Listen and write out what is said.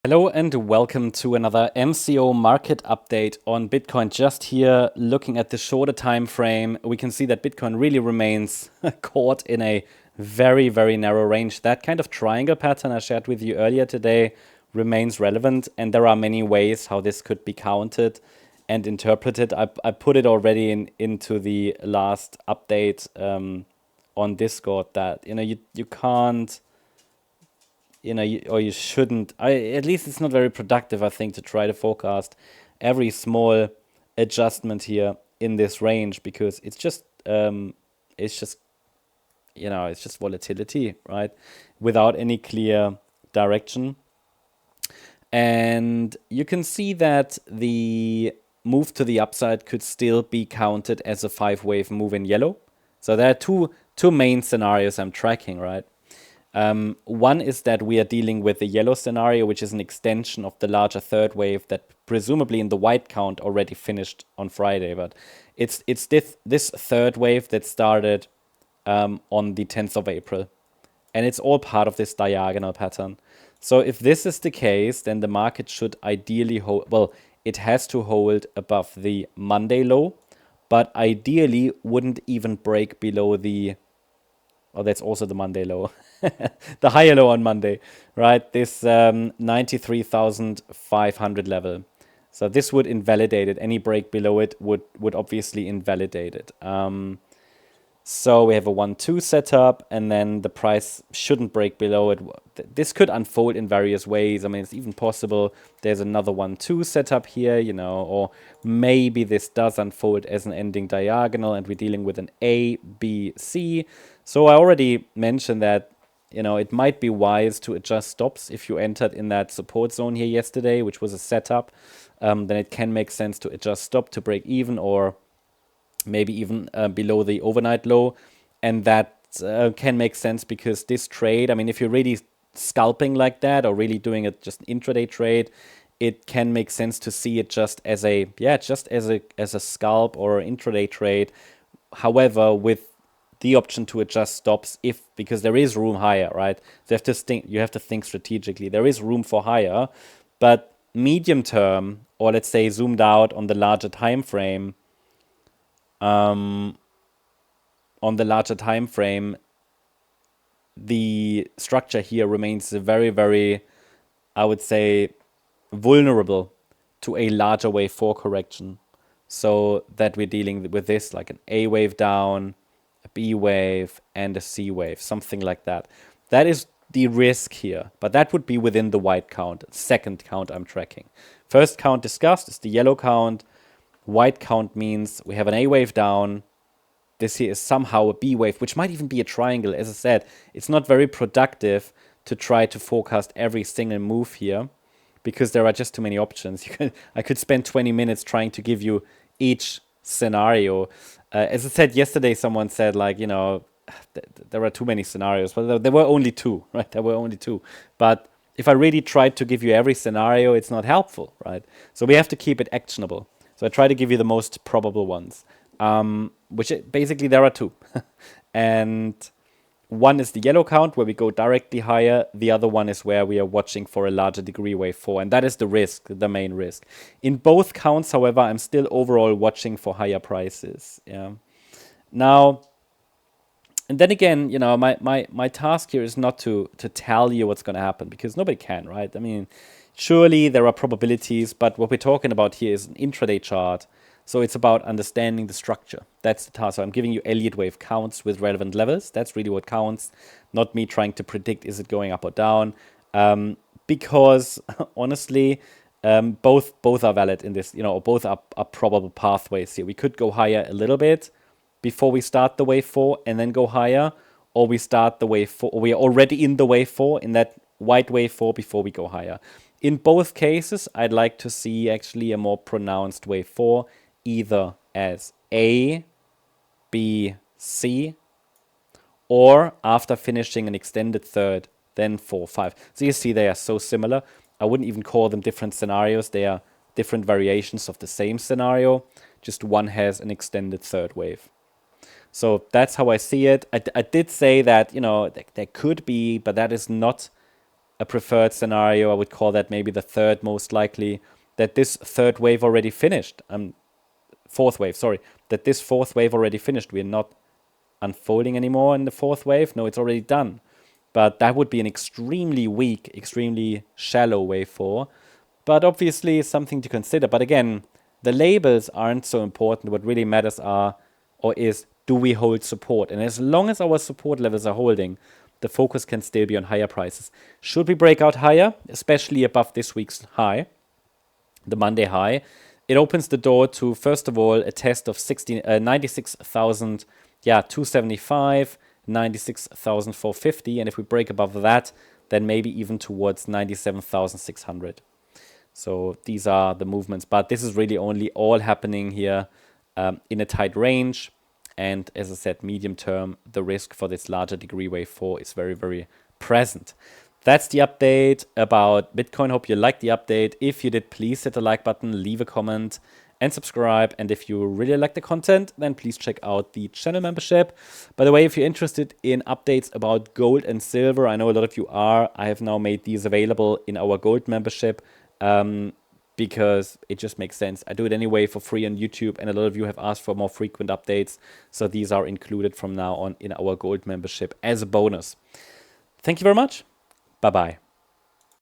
Hello and welcome to another MCO market update on Bitcoin. Just here looking at the shorter time frame, we can see that Bitcoin really remains caught in a very, very narrow range. That kind of triangle pattern I shared with you earlier today remains relevant, and there are many ways how this could be counted and interpreted. I put it already into the last update on Discord that you can't, or you shouldn't. At least it's not very productive, I think, to try to forecast every small adjustment here in this range, because it's just it's just volatility, right? Without any clear direction. And you can see that the move to the upside could still be counted as a 5-wave move in yellow. So there are two main scenarios I'm tracking, right? One is that we are dealing with the yellow scenario, which is an extension of the larger third wave that presumably in the white count already finished on Friday. But it's this third wave that started on the 10th of April. And it's all part of this diagonal pattern. So if this is the case, then the market should ideally hold, well, it has to hold above the Monday low, but ideally wouldn't even break below the, oh, that's also the Monday low, the higher low on Monday, right? This 93,500 level. So this would invalidate it. Any break below it would obviously invalidate it. So we have a 1-2 setup, and then the price shouldn't break below it. This could unfold in various ways. I mean, it's even possible there's another 1-2 setup here, or maybe this does unfold as an ending diagonal, and we're dealing with an A, B, C. So I already mentioned that, it might be wise to adjust stops if you entered in that support zone here yesterday, which was a setup. Then it can make sense to adjust stop to break even, or maybe even below the overnight low. And that can make sense because this trade, I mean, if you're really scalping like that or really doing it just intraday trade, it can make sense to see it just as a scalp or intraday trade. However, with the option to adjust stops because there is room higher, right? So you have to think strategically. There is room for higher, but medium term, or let's say zoomed out on the larger time frame, the structure here remains very, very, I would say, vulnerable to a larger wave 4 correction. So that we're dealing with this like an A wave down, a B wave, and a C wave, something like that. That is the risk here, but that would be within the white count, second count I'm tracking. First count discussed is the yellow count. White count means we have an A wave down. This here is somehow a B wave, which might even be a triangle. As I said, it's not very productive to try to forecast every single move here because there are just too many options. I could spend 20 minutes trying to give you each scenario. As I said yesterday, someone said, there are too many scenarios. Well, there were only two, right? There were only two. But if I really tried to give you every scenario, it's not helpful, right? So we have to keep it actionable. So I try to give you the most probable ones, which basically there are two. And one is the yellow count where we go directly higher. The other one is where we are watching for a larger degree wave 4. And that is the risk, the main risk. In both counts, however, I'm still overall watching for higher prices. Yeah. Now, and then again, my task here is not to tell you what's going to happen because nobody can, right? I mean, surely there are probabilities, but what we're talking about here is an intraday chart. So it's about understanding the structure. That's the task. So I'm giving you Elliott Wave counts with relevant levels. That's really what counts, not me trying to predict is it going up or down. Because honestly, both are valid in this, or both are probable pathways here. We could go higher a little bit before we start the wave 4 and then go higher, or we start the wave 4, or we are already in the wave 4, in that white wave 4 before we go higher. In both cases, I'd like to see actually a more pronounced wave 4, either as A, B, C, or after finishing an extended third, then 4, 5. So you see they are so similar. I wouldn't even call them different scenarios. They are different variations of the same scenario. Just one has an extended third wave. So that's how I see it. I did say that, there could be, but that is not a preferred scenario. I would call that maybe the third most likely, that this third wave already finished. Fourth wave, sorry, that this fourth wave already finished. We're not unfolding anymore in the fourth wave. No, it's already done. But that would be an extremely weak, extremely shallow wave 4. But obviously something to consider. But again, the labels aren't so important. What really matters is do we hold support? And as long as our support levels are holding, the focus can still be on higher prices. Should we break out higher, especially above this week's high, the Monday high, it opens the door to, first of all, a test of 96,000, 275, 96,450. And if we break above that, then maybe even towards 97,600. So these are the movements. But this is really only all happening here in a tight range. And as I said, medium term, the risk for this larger degree wave 4 is very, very present. That's the update about Bitcoin. Hope you liked the update. If you did, please hit the like button, leave a comment, and subscribe. And if you really like the content, then please check out the channel membership. By the way, if you're interested in updates about gold and silver, I know a lot of you are. I have now made these available in our gold membership because it just makes sense. I do it anyway for free on YouTube, and a lot of you have asked for more frequent updates. So these are included from now on in our gold membership as a bonus. Thank you very much. Bye-bye.